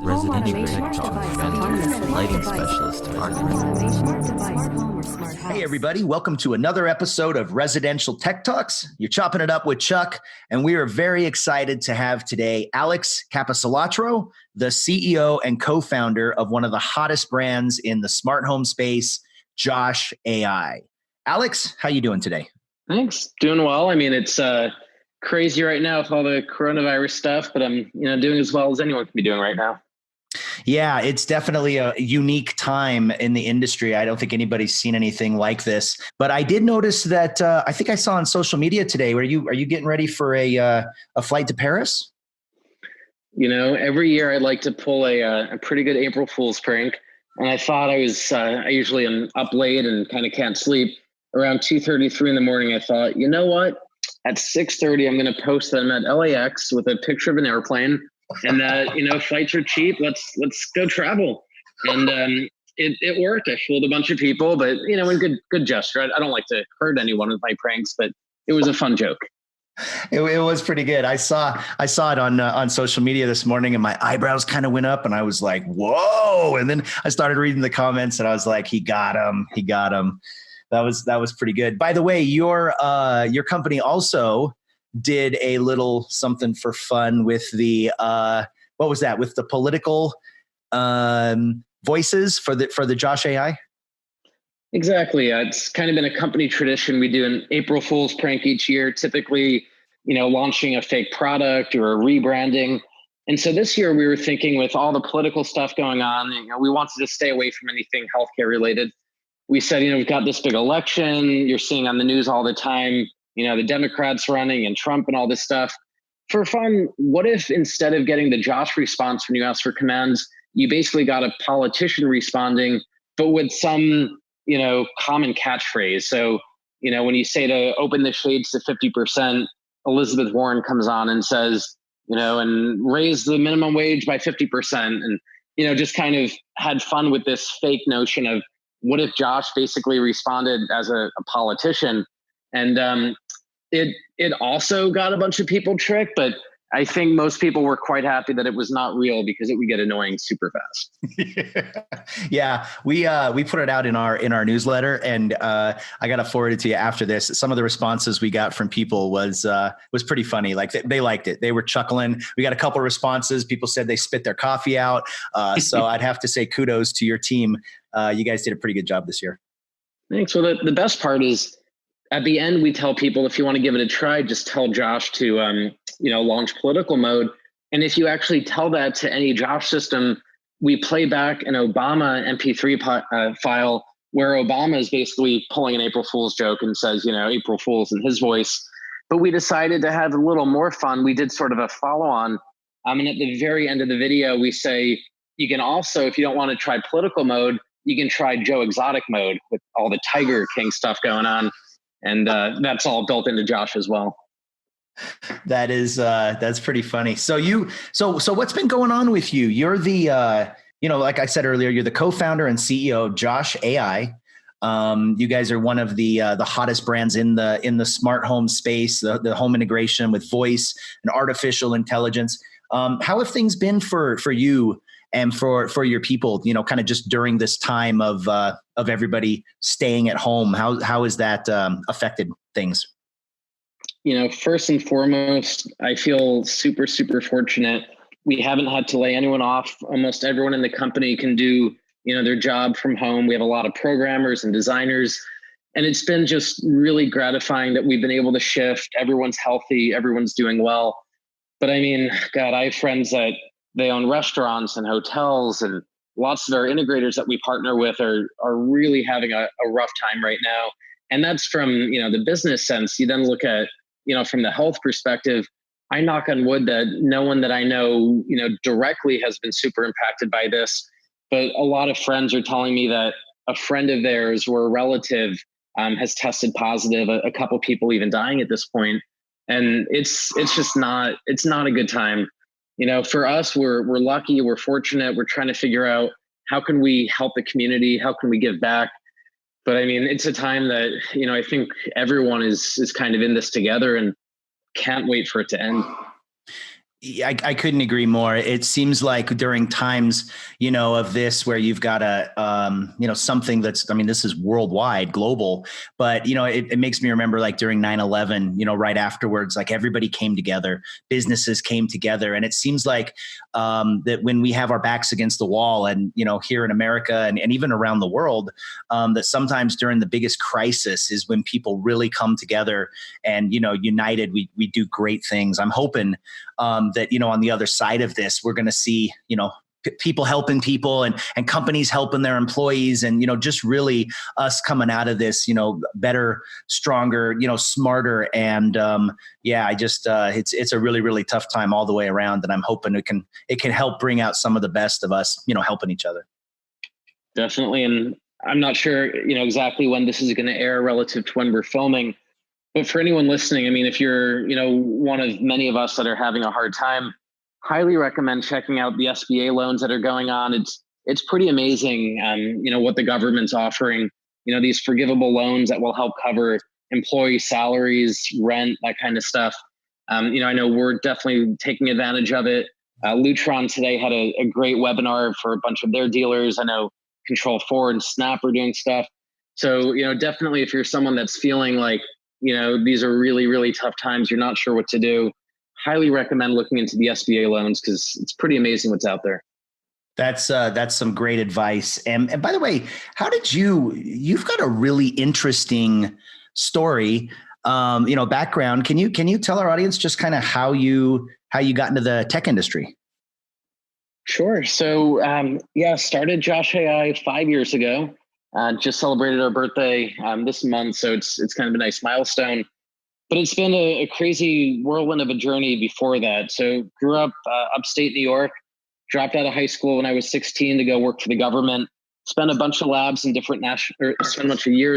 residential technology, lighting specialist, Hey everybody, welcome to another episode of Residential Tech Talks. You're chopping it up with Chuck, and we are very excited to have today Alex Capecelatro, the CEO and co-founder of one of the hottest brands in the smart home space, JOSH.AI. Alex, how you doing today? Thanks. Doing well. I mean, it's crazy right now with all the coronavirus stuff, but I'm doing as well as anyone can be doing right now. Yeah, it's definitely a unique time in the industry. I don't think anybody's seen anything like this. But I did notice that I think I saw on social media today. Are you getting ready for a flight to Paris? Every year I like to pull a pretty good April Fool's prank, and I thought I usually am up late and kind of can't sleep. Around 2:33 in the morning, I thought, you know what? At 6:30, I'm going to post them at LAX with a picture of an airplane, and flights are cheap. Let's go travel. And it worked. I fooled a bunch of people, but in good gesture. I don't like to hurt anyone with my pranks, but it was a fun joke. It was pretty good. I saw it on social media this morning, and my eyebrows kind of went up, and I was like, "Whoa!" And then I started reading the comments, and I was like, "He got him! He got him!" That was pretty good. By the way, your company also did a little something for fun with the what was that? With the political voices for the JOSH.AI? Exactly. It's kind of been a company tradition. We do an April Fool's prank each year, typically, launching a fake product or a rebranding. And so this year we were thinking, with all the political stuff going on, we wanted to stay away from anything healthcare related. We said, we've got this big election. You're seeing on the news all the time, the Democrats running and Trump and all this stuff. For fun, what if instead of getting the Josh response when you ask for commands, you basically got a politician responding, but with some, common catchphrase. So, when you say to open the shades to 50%, Elizabeth Warren comes on and says, and raise the minimum wage by 50%. And, just kind of had fun with this fake notion of, what if Josh basically responded as a politician? And it also got a bunch of people tricked, but I think most people were quite happy that it was not real, because it would get annoying super fast. Yeah, we put it out in our newsletter, and I got to forward it to you after this. Some of the responses we got from people was pretty funny. Like they liked it. They were chuckling. We got a couple of responses. People said they spit their coffee out. So I'd have to say kudos to your team. You guys did a pretty good job this year. Thanks. Well, the best part is, at the end, we tell people, if you want to give it a try, just tell Josh to, launch political mode. And if you actually tell that to any Josh system, we play back an Obama MP3 file where Obama is basically pulling an April Fool's joke and says, April Fool's in his voice. But we decided to have a little more fun. We did sort of a follow-on. And at the very end of the video, we say, you can also, if you don't want to try political mode, you can try Joe Exotic mode with all the Tiger King stuff going on. And that's all built into Josh as well. That's pretty funny. So what's been going on with you? You're the, like I said earlier, you're the co-founder and CEO of JOSH.AI. You guys are one of the hottest brands in the smart home space, the home integration with voice and artificial intelligence. How have things been for you and for your people, kind of just during this time of everybody staying at home? How has that affected things? First and foremost, I feel super, super fortunate. We haven't had to lay anyone off. Almost everyone in the company can do, their job from home. We have a lot of programmers and designers, and it's been just really gratifying that we've been able to shift. Everyone's healthy. Everyone's doing well. But I mean, God, I have friends that they own restaurants and hotels, and lots of our integrators that we partner with are really having a rough time right now. And that's from, the business sense. You then look at, from the health perspective, I knock on wood that no one that I know, directly has been super impacted by this. But a lot of friends are telling me that a friend of theirs or a relative has tested positive, a couple people even dying at this point. And it's not a good time. For us, we're lucky, we're fortunate. We're trying to figure out, how can we help the community? How can we give back? But I mean, it's a time that, I think everyone is kind of in this together and can't wait for it to end. Yeah, I couldn't agree more. It seems like during times, of this where you've got something that's, I mean, this is worldwide, global, but, it makes me remember like during 9/11, right afterwards, like everybody came together, businesses came together. And it seems like that when we have our backs against the wall and, here in America and even around the world, that sometimes during the biggest crisis is when people really come together and, united, we do great things. I'm hoping that, on the other side of this, we're going to see, people helping people and companies helping their employees and, just really us coming out of this, better, stronger, smarter. And it's a really, really tough time all the way around. And I'm hoping it can help bring out some of the best of us, helping each other. Definitely. And I'm not sure, exactly when this is going to air relative to when we're filming. But for anyone listening, I mean, if you're, one of many of us that are having a hard time, highly recommend checking out the SBA loans that are going on. It's pretty amazing, what the government's offering. These forgivable loans that will help cover employee salaries, rent, that kind of stuff. I know we're definitely taking advantage of it. Lutron today had a great webinar for a bunch of their dealers. I know Control4 and Snap are doing stuff. So, definitely if you're someone that's feeling like, these are really, really tough times, you're not sure what to do, highly recommend looking into the SBA loans because it's pretty amazing what's out there. That's some great advice. And by the way, how did you've got a really interesting story, background. Can you tell our audience just kind of how you got into the tech industry? Sure. So, started JOSH.AI 5 years ago. Just celebrated our birthday this month, so it's kind of a nice milestone. But it's been a crazy whirlwind of a journey before that. So grew up upstate New York, dropped out of high school when I was 16 to go work for the government. Spent a bunch of years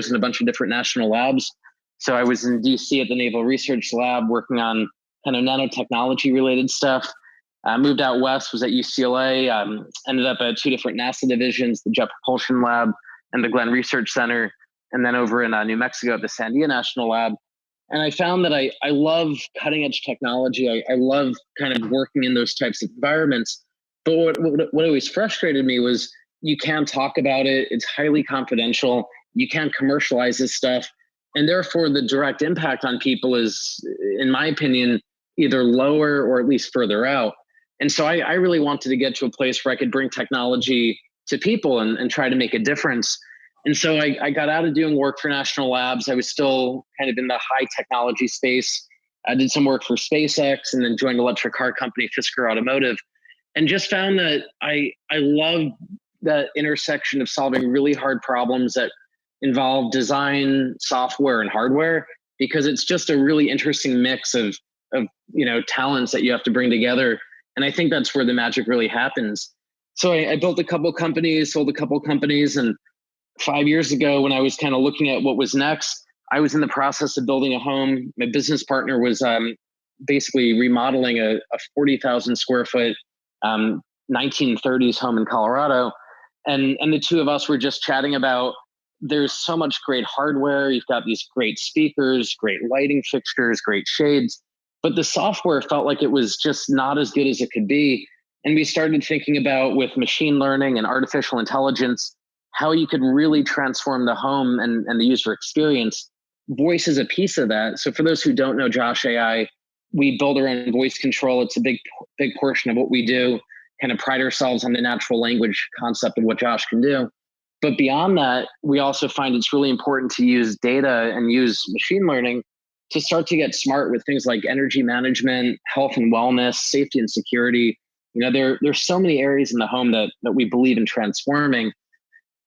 in a bunch of different national labs. So I was in DC at the Naval Research Lab working on kind of nanotechnology related stuff. Moved out west, was at UCLA, ended up at two different NASA divisions, the Jet Propulsion Lab and the Glenn Research Center, and then over in New Mexico at the Sandia National Lab. And I found that I love cutting edge technology. I love kind of working in those types of environments. But what always frustrated me was you can't talk about it. It's highly confidential. You can't commercialize this stuff. And therefore, the direct impact on people is, in my opinion, either lower or at least further out. And so I really wanted to get to a place where I could bring technology to people and try to make a difference. And so I got out of doing work for national labs. I was still kind of in the high technology space. I did some work for SpaceX and then joined electric car company Fisker Automotive, and just found that I love that intersection of solving really hard problems that involve design, software, and hardware, because it's just a really interesting mix of talents that you have to bring together. And I think that's where the magic really happens. So I built a couple companies, sold a couple companies, and 5 years ago, when I was kind of looking at what was next, I was in the process of building a home. My business partner was basically remodeling a 40,000 square foot 1930s home in Colorado. And the two of us were just chatting about, there's so much great hardware. You've got these great speakers, great lighting fixtures, great shades, but the software felt like it was just not as good as it could be. And we started thinking about, with machine learning and artificial intelligence, how you could really transform the home and the user experience. Voice is a piece of that. So for those who don't know JOSH.AI, we build our own voice control. It's a big portion of what we do, kind of pride ourselves on the natural language concept of what Josh can do. But beyond that, we also find it's really important to use data and use machine learning to start to get smart with things like energy management, health and wellness, safety and security. There's so many areas in the home that we believe in transforming.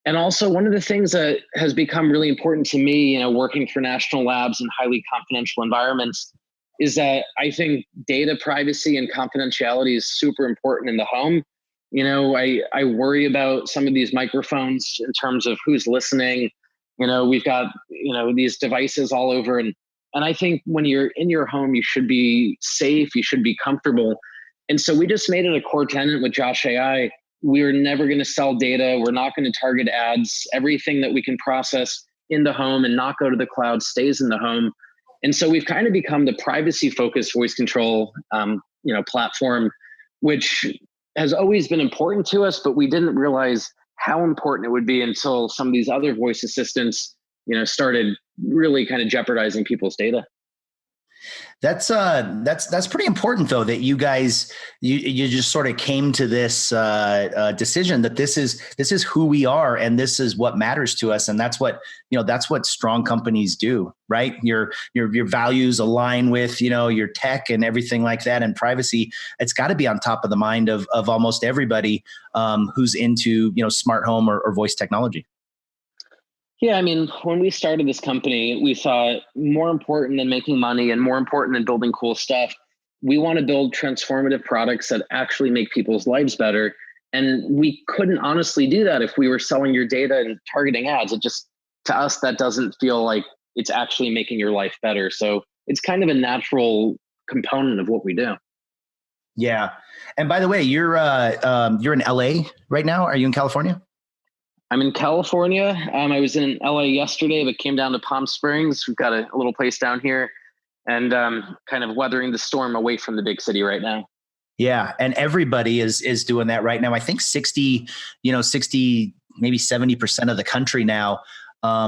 And also, one of the things that has become really important to me, working for national labs in highly confidential environments, is that I think data privacy and confidentiality is super important in the home. I worry about some of these microphones in terms of who's listening. We've got, these devices all over. And I think when you're in your home, you should be safe, you should be comfortable. And so we just made it a core tenet with JOSH.AI. We're never going to sell data. We're not going to target ads. Everything that we can process in the home and not go to the cloud stays in the home. And so we've kind of become the privacy focused voice control, platform, which has always been important to us, but we didn't realize how important it would be until some of these other voice assistants, started really kind of jeopardizing people's data. That's pretty important though, that you guys, you just sort of came to this decision that this is who we are and this is what matters to us. And that's what strong companies do, right? Your values align with, your tech and everything like that, and privacy. It's got to be on top of the mind of almost everybody who's into, smart home or voice technology. Yeah, I mean, when we started this company, we thought more important than making money and more important than building cool stuff, we want to build transformative products that actually make people's lives better. And we couldn't honestly do that if we were selling your data and targeting ads. It just, to us, that doesn't feel like it's actually making your life better. So it's kind of a natural component of what we do. Yeah. And by the way, you're in LA right now. Are you in California? I'm in California. I was in LA yesterday, but came down to Palm Springs. We've got a little place down here, and kind of weathering the storm away from the big city right now. Yeah, and everybody is doing that right now. I think 60, maybe 70% of the country now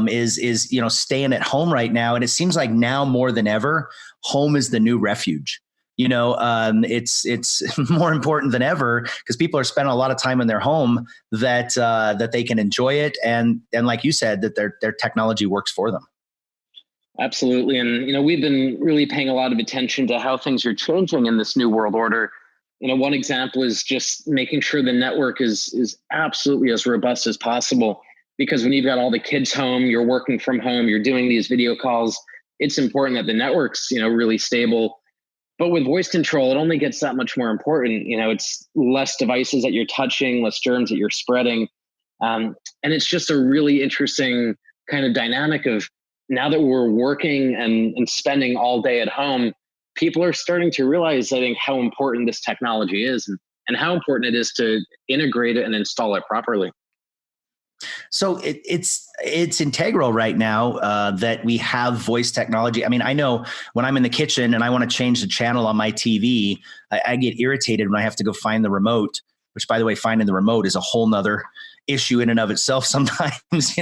is staying at home right now, and it seems like now more than ever, home is the new refuge. It's more important than ever because people are spending a lot of time in their home that they can enjoy it. And like you said, that their technology works for them. Absolutely. And, we've been really paying a lot of attention to how things are changing in this new world order. One example is just making sure the network is absolutely as robust as possible, because when you've got all the kids home, you're working from home, you're doing these video calls, it's important that the network's, really stable. But with voice control, it only gets that much more important. It's less devices that you're touching, less germs that you're spreading. And it's just a really interesting kind of dynamic of, now that we're working and spending all day at home, people are starting to realize, I think, how important this technology is and how important it is to integrate it and install it properly. So it's integral right now that we have voice technology. I mean, I know when I'm in the kitchen and I want to change the channel on my TV, I get irritated when I have to go find the remote, which, by the way, finding the remote is a whole nother issue in and of itself sometimes,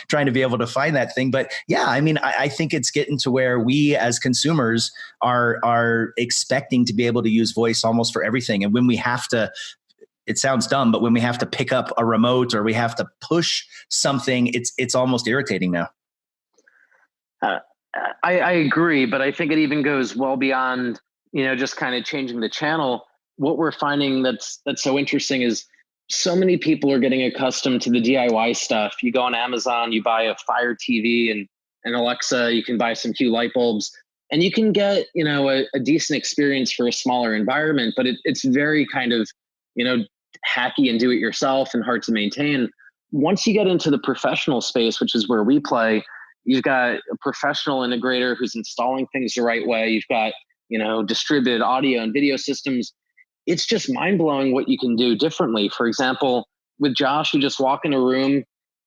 trying to be able to find that thing. But yeah, I mean, I think it's getting to where we as consumers are expecting to be able to use voice almost for everything. And when we have to, it sounds dumb, but when we have to pick up a remote or we have to push something, it's almost irritating now. I agree, but I think it even goes well beyond, just kind of changing the channel. What we're finding that's so interesting is so many people are getting accustomed to the DIY stuff. You go on Amazon, you buy a Fire TV and Alexa, you can buy some Hue light bulbs, and you can get, a decent experience for a smaller environment, but it's very kind of, hacky and do it yourself and hard to maintain. Once you get into the professional space, which is where we play, you've got a professional integrator who's installing things the right way. You've got, distributed audio and video systems. It's just mind blowing what you can do differently. For example, with Josh, you just walk in a room.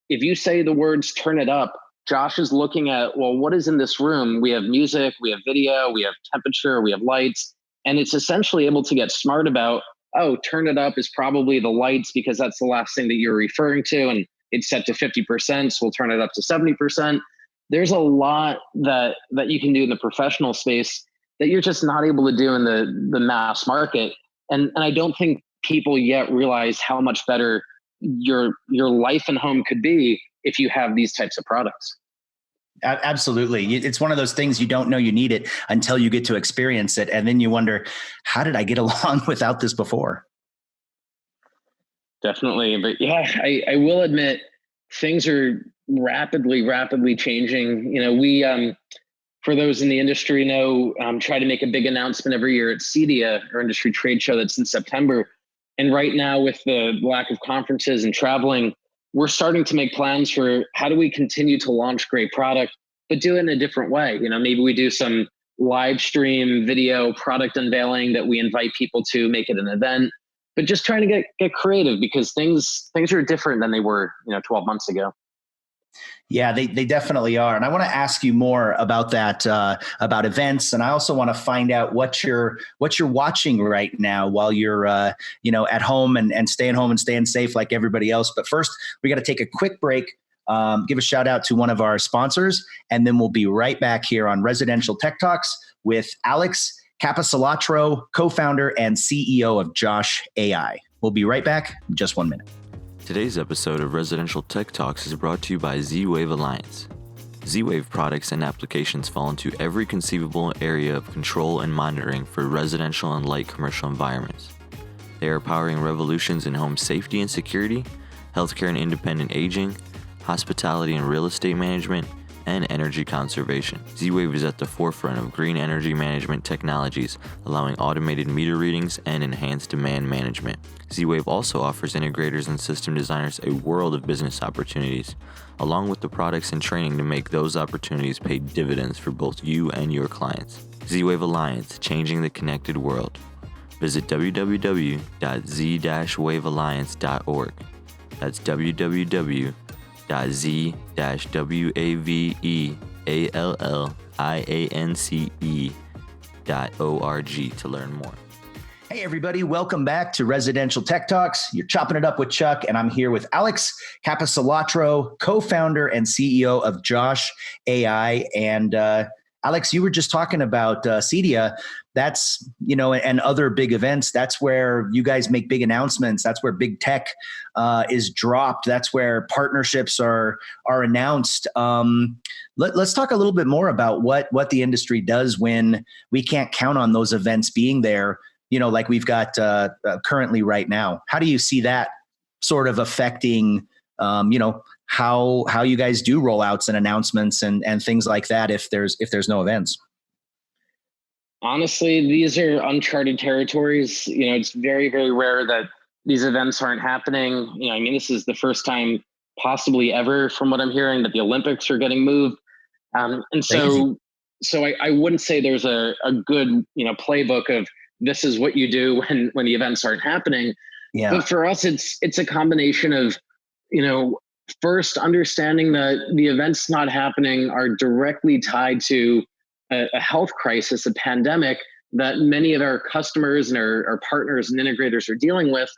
If you say the words, turn it up, Josh is looking at, well, what is in this room? We have music, we have video, we have temperature, we have lights. And it's essentially able to get smart about, oh, turn it up is probably the lights because that's the last thing that you're referring to. And it's set to 50%, so we'll turn it up to 70%. There's a lot that you can do in the professional space that you're just not able to do in the mass market. And I don't think people yet realize how much better your life and home could be if you have these types of products. Absolutely. It's one of those things you don't know you need it until you get to experience it. And then you wonder, how did I get along without this before? Definitely. But yeah, I will admit things are rapidly changing. We, for those in the industry know, try to make a big announcement every year at CEDIA, our industry trade show that's in September. And right now with the lack of conferences and traveling, we're starting to make plans for how do we continue to launch great product, but do it in a different way. Maybe we do some live stream video product unveiling that we invite people to, make it an event, but just trying to get creative because things are different than they were, 12 months ago. Yeah, they definitely are. And I want to ask you more about that, about events. And I also want to find out what you're watching right now while you're, at home and staying home and staying safe like everybody else. But first, we got to take a quick break. Give a shout out to one of our sponsors, and then we'll be right back here on Residential Tech Talks with Alex Capecelatro, co-founder and CEO of JOSH.AI. We'll be right back in just 1 minute. Today's episode of Residential Tech Talks is brought to you by Z-Wave Alliance. Z-Wave products and applications fall into every conceivable area of control and monitoring for residential and light commercial environments. They are powering revolutions in home safety and security, healthcare and independent aging, hospitality and real estate management, and energy conservation. Z-Wave is at the forefront of green energy management technologies, allowing automated meter readings and enhanced demand management. Z-Wave also offers integrators and system designers a world of business opportunities, along with the products and training to make those opportunities pay dividends for both you and your clients. Z-Wave Alliance, changing the connected world. Visit www.z-wavealliance.org. That's www.z-wavealliance.org to learn more. Hey, everybody. Welcome back to Residential Tech Talks. You're chopping it up with Chuck, and I'm here with Alex Capecelatro, co-founder and CEO of JOSH.AI. And Alex, you were just talking about CEDIA. That's, and other big events. That's where you guys make big announcements. That's where big tech is dropped. That's where partnerships are announced. Let's talk a little bit more about what the industry does when we can't count on those events being there, like we've got currently right now. How do you see that sort of affecting, how you guys do rollouts and announcements and things like that if there's no events? Honestly, these are uncharted territories. It's very, very rare that these events aren't happening. This is the first time possibly ever, from what I'm hearing, that the Olympics are getting moved. So I wouldn't say there's a good, playbook of this is what you do when the events aren't happening. Yeah. But for us, it's a combination of, first understanding that the events not happening are directly tied to a health crisis, a pandemic that many of our customers and our partners and integrators are dealing with.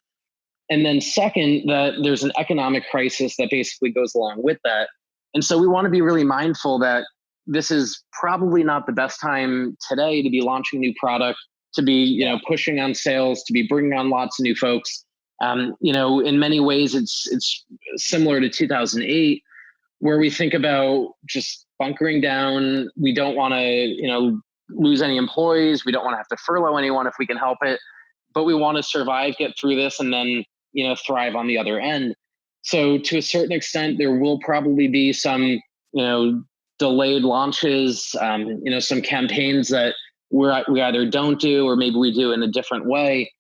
And then second, that there's an economic crisis that basically goes along with that. And so we want to be really mindful that this is probably not the best time today to be launching new product, to be, pushing on sales, to be bringing on lots of new folks. In many ways, it's similar to 2008, where we think about just bunkering down. We don't want to, lose any employees. We don't want to have to furlough anyone if we can help it, but we want to survive, get through this, and then, thrive on the other end. So to a certain extent, there will probably be some, delayed launches, some campaigns that we either don't do, or maybe we do in a different way.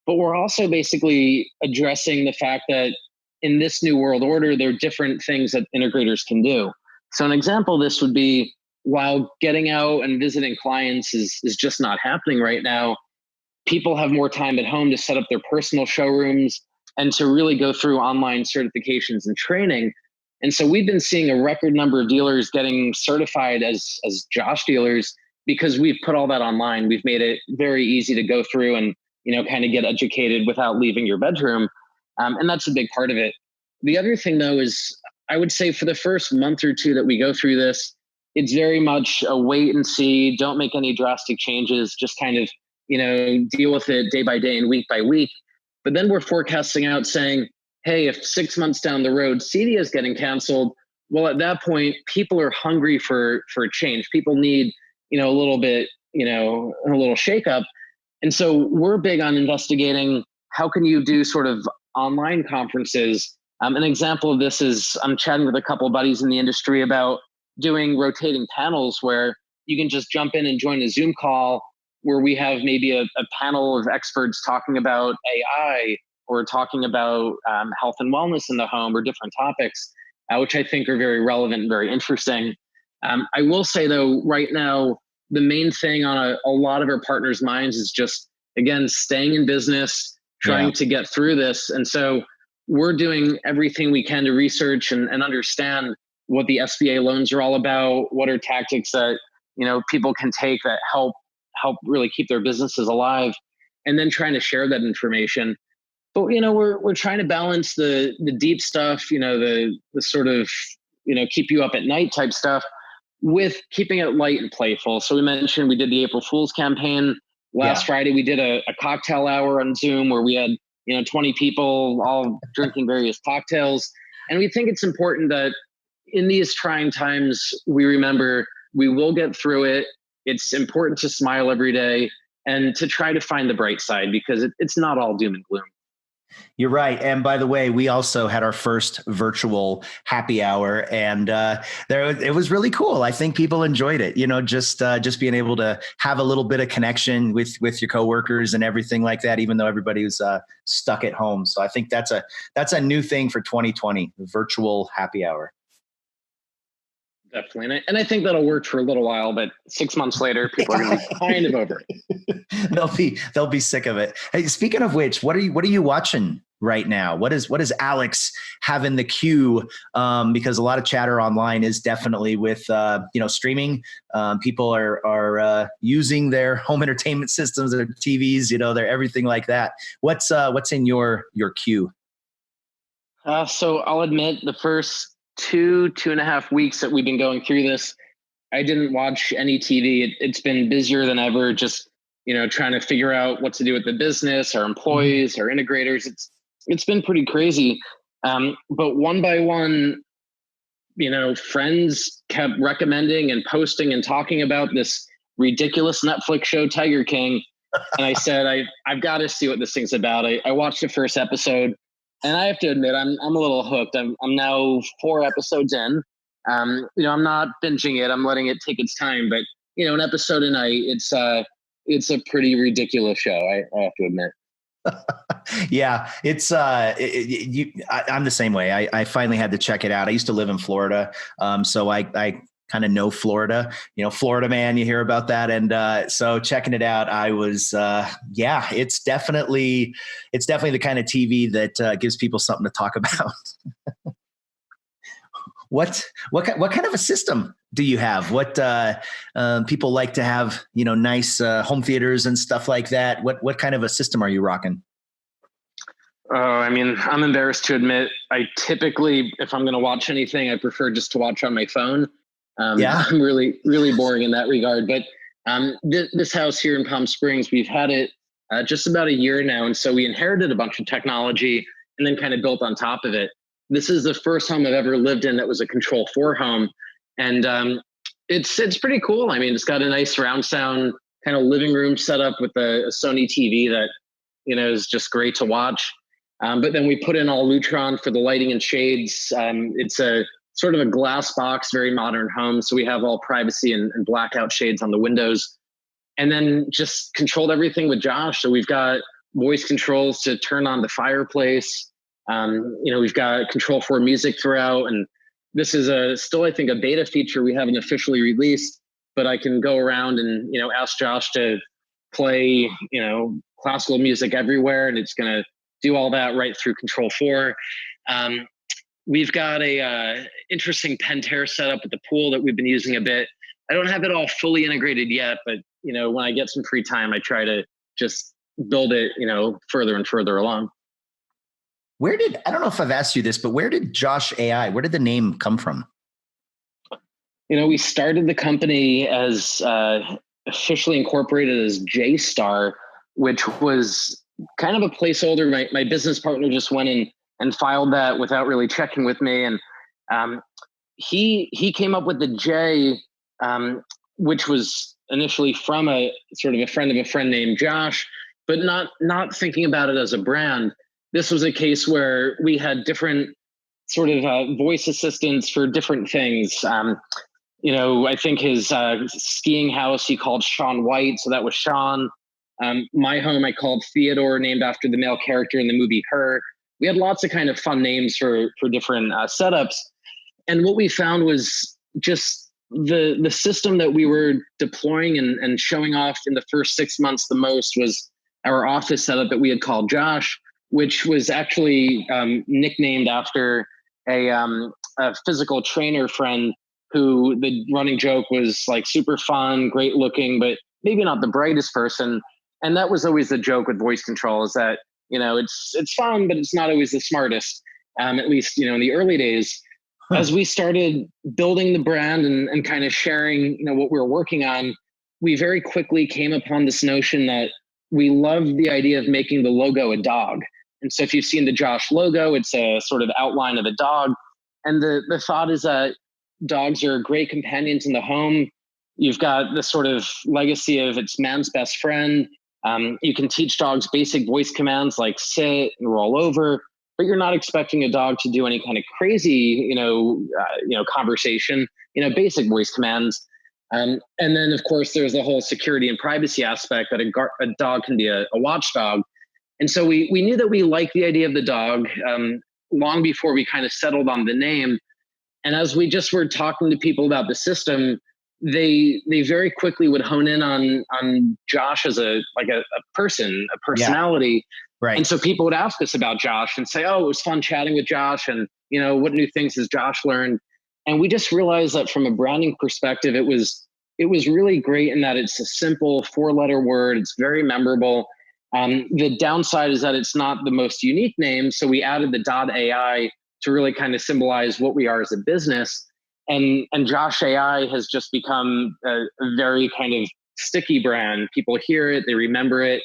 But we're also basically addressing the fact that in this new world order, there are different things that integrators can do. So an example of this would be, while getting out and visiting clients is just not happening right now, people have more time at home to set up their personal showrooms and to really go through online certifications and training. And so we've been seeing a record number of dealers getting certified as JOSH dealers because we've put all that online. We've made it very easy to go through and, kind of get educated without leaving your bedroom. And that's a big part of it. The other thing, though, is I would say for the first month or two that we go through this, it's very much a wait and see, don't make any drastic changes, just kind of, deal with it day by day and week by week. But then we're forecasting out saying, hey, if 6 months down the road, CEDIA is getting canceled, well, at that point, people are hungry for change. People need, a little bit, a little shakeup. And so we're big on investigating how can you do sort of online conferences. An example of this is I'm chatting with a couple of buddies in the industry about doing rotating panels where you can just jump in and join a Zoom call where we have maybe a panel of experts talking about AI or talking about health and wellness in the home or different topics, which I think are very relevant and very interesting. I will say, though, right now, the main thing on a lot of our partners' minds is just, again, staying in business, trying to get through this. And so we're doing everything we can to research and understand what the SBA loans are all about, what are tactics that, people can take that help really keep their businesses alive, and then trying to share that information. But, we're trying to balance the deep stuff, the sort of, keep you up at night type stuff with keeping it light and playful. So we mentioned we did the April Fool's campaign. Last Friday, we did a cocktail hour on Zoom where we had, 20 people all drinking various cocktails. And we think it's important that in these trying times, we remember we will get through it. It's important to smile every day and to try to find the bright side, because it's not all doom and gloom. You're right. And by the way, we also had our first virtual happy hour, and it was really cool. I think people enjoyed it. Just being able to have a little bit of connection with your coworkers and everything like that, even though everybody was stuck at home. So I think that's a new thing for 2020, virtual happy hour. Definitely. And I think that'll work for a little while, but 6 months later, people are going to be kind of over it. They'll be sick of it. Hey, speaking of which, what are you watching right now? What does Alex have in the queue? Because a lot of chatter online is definitely with streaming. People are using their home entertainment systems, their TVs, their everything like that. What's in your queue? So I'll admit, the first 2.5 weeks that we've been going through this, I didn't watch any TV. It's been busier than ever, just trying to figure out what to do with the business, our employees, our integrators. It's been pretty crazy. But one by one, friends kept recommending and posting and talking about this ridiculous Netflix show, Tiger King. And I said, I've got to see what this thing's about. I watched the first episode, and I have to admit, I'm a little hooked. I'm now 4 episodes in. I'm not binging it. I'm letting it take its time. But an episode a night, it's a pretty ridiculous show. I have to admit. Yeah, it's I'm the same way. I finally had to check it out. I used to live in Florida, so I kind of know Florida. Florida man, you hear about that, and so checking it out, I was it's definitely the kind of TV that gives people something to talk about. What kind of a system do you have? What people like to have, nice home theaters and stuff like that. What kind of a system are you rocking? Oh, I'm embarrassed to admit, I typically, if I'm going to watch anything, I prefer just to watch on my phone. I'm really, really boring in that regard. But this house here in Palm Springs, we've had it just about a year now. And so we inherited a bunch of technology and then kind of built on top of it. This is the first home I've ever lived in that was a Control 4 home. And it's pretty cool. It's got a nice surround sound kind of living room setup with a Sony TV that, is just great to watch. But then we put in all Lutron for the lighting and shades. It's a sort of a glass box, very modern home. So we have all privacy and blackout shades on the windows, and then just controlled everything with Josh. So we've got voice controls to turn on the fireplace. We've got Control 4 music throughout, and this is still, I think, a beta feature we haven't officially released, but I can go around and, ask Josh to play, classical music everywhere, and it's going to do all that right through Control 4. We've got a interesting Pentair setup at the pool that we've been using a bit. I don't have it all fully integrated yet, but when I get some free time, I try to just build it, further and further along. I don't know if I've asked you this, but where did JOSH.AI, where did the name come from? We started the company as officially incorporated as JStar, which was kind of a placeholder. My business partner just went in and filed that without really checking with me. And he came up with the J, which was initially from a sort of a friend of a friend named Josh, but not thinking about it as a brand. This was a case where we had different sort of voice assistants for different things. I think his skiing house he called Sean White, so that was Sean. My home I called Theodore, named after the male character in the movie Her. We had lots of kind of fun names for different setups. And what we found was just the system that we were deploying and showing off in the first 6 months the most was our office setup that we had called Josh, which was actually nicknamed after a physical trainer friend who the running joke was like super fun, great looking, but maybe not the brightest person. And that was always the joke with voice control, is that, it's fun, but it's not always the smartest. At least, in the early days. As we started building the brand and kind of sharing, what we were working on, we very quickly came upon this notion that we love the idea of making the logo a dog. And so if you've seen the Josh logo, it's a sort of outline of a dog. And the thought is that dogs are great companions in the home. You've got the sort of legacy of it's man's best friend. You can teach dogs basic voice commands like sit and roll over, but you're not expecting a dog to do any kind of crazy, conversation, basic voice commands. And then, of course, there's the whole security and privacy aspect that a dog can be a watchdog. And so we knew that we liked the idea of the dog long before we kind of settled on the name. And as we just were talking to people about the system, they very quickly would hone in on Josh as a person, a personality. Yeah. Right. And so people would ask us about Josh and say, oh, it was fun chatting with Josh. And, what new things has Josh learned? And we just realized that from a branding perspective, it was really great in that it's a simple 4-letter word. It's very memorable. The downside is that it's not the most unique name. So we added the .ai to really kind of symbolize what we are as a business. And JOSH.AI has just become a very kind of sticky brand. People hear it, they remember it.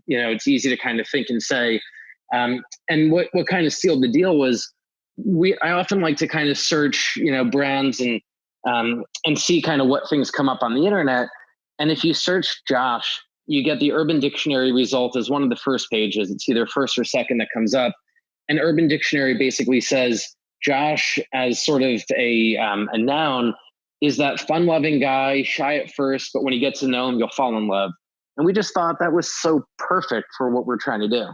It's easy to kind of think and say. And what kind of sealed the deal was I often like to kind of search, brands and see kind of what things come up on the internet. And if you search Josh, you get the Urban Dictionary result as one of the first pages. It's either first or second that comes up. And Urban Dictionary basically says Josh, as sort of a noun, is that fun-loving guy, shy at first, but when you get to know him, you'll fall in love. And we just thought that was so perfect for what we're trying to do.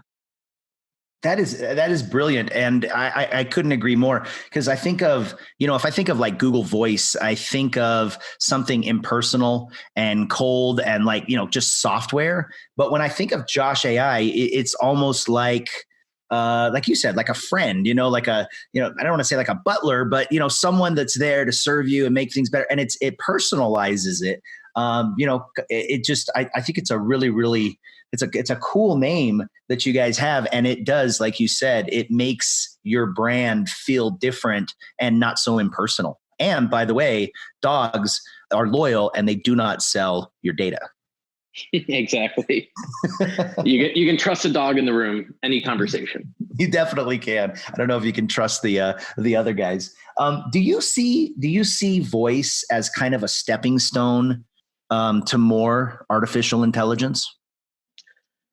That is brilliant. And I couldn't agree more, because I think of, if I think of like Google Voice, I think of something impersonal and cold and just software. But when I think of JOSH.AI, it's almost like you said, like a friend, I don't want to say like a butler, but, someone that's there to serve you and make things better. And it personalizes it. I think it's a really, it's a cool name that you guys have. And it does, like you said, it makes your brand feel different and not so impersonal. And by the way, dogs are loyal and they do not sell your data. Exactly. You can trust a dog in the room, any conversation. You definitely can. I don't know if you can trust the other guys. Do you see voice as kind of a stepping stone to more artificial intelligence?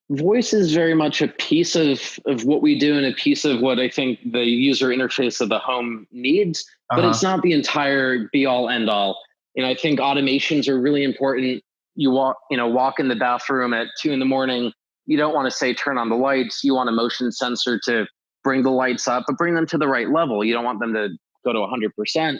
Voice is very much a piece of what we do and a piece of what I think the user interface of the home needs, but it's not the entire be all end all. I think automations are really important. You walk in the bathroom at 2 a.m. You don't want to say, turn on the lights. You want a motion sensor to bring the lights up, but bring them to the right level. You don't want them to go to 100%.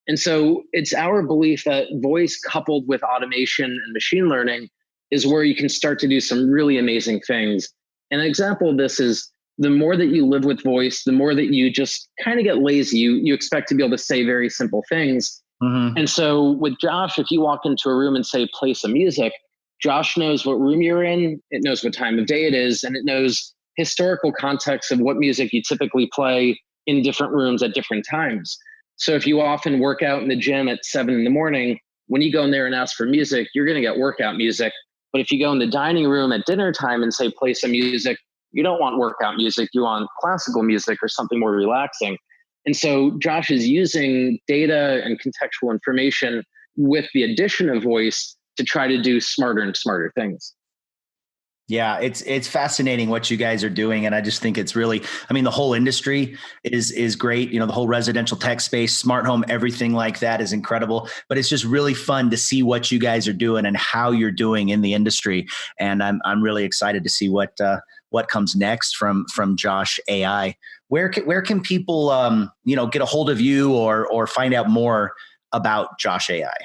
And so it's our belief that voice coupled with automation and machine learning is where you can start to do some really amazing things. And an example of this is the more that you live with voice, the more that you just kind of get lazy. You expect to be able to say very simple things. Mm-hmm. And so with Josh, if you walk into a room and say, play some music, Josh knows what room you're in. It knows what time of day it is. And it knows historical context of what music you typically play in different rooms at different times. So if you often work out in the gym at 7 a.m, when you go in there and ask for music, you're going to get workout music. But if you go in the dining room at dinner time and say, play some music, you don't want workout music. You want classical music or something more relaxing. And so Josh is using data and contextual information with the addition of voice to try to do smarter and smarter things. Yeah, it's fascinating what you guys are doing. And I just think it's really, the whole industry is great. The whole residential tech space, smart home, everything like that is incredible. But it's just really fun to see what you guys are doing and how you're doing in the industry. And I'm really excited to see what comes next from JOSH.AI. Where can people get a hold of you or find out more about JOSH.AI?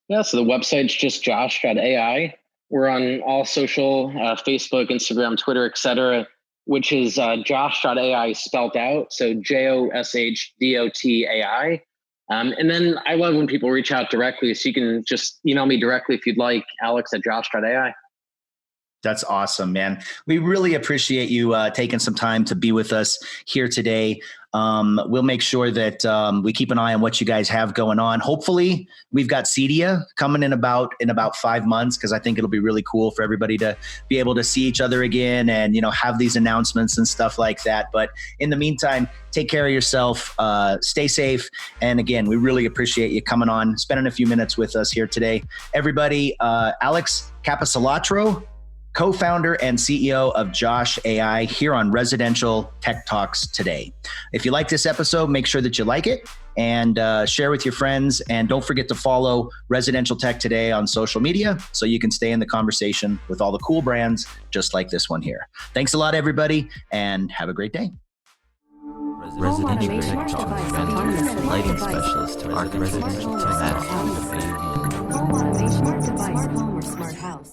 Yeah, so the website's just JOSH.AI. We're on all social, Facebook, Instagram, Twitter, etc. which is JOSH.AI spelled out. So JOSHDOTAI. And then I love when people reach out directly. So you can just email me directly if you'd like, Alex at JOSH.AI. That's awesome, man. We really appreciate you taking some time to be with us here today. We'll make sure that we keep an eye on what you guys have going on. Hopefully, we've got Cedia coming in about 5 months, because I think it'll be really cool for everybody to be able to see each other again and have these announcements and stuff like that. But in the meantime, take care of yourself, stay safe, and again, we really appreciate you coming on, spending a few minutes with us here today. Everybody, Alex Capecelatro, co-founder and CEO of JOSH.AI, here on Residential Tech Talks today. If you like this episode, make sure that you like it and share with your friends. And don't forget to follow Residential Tech Today on social media so you can stay in the conversation with all the cool brands just like this one here. Thanks a lot, everybody, and have a great day. Residential Tech Talks, lighting specialist, architect, Home automation device, home or smart house.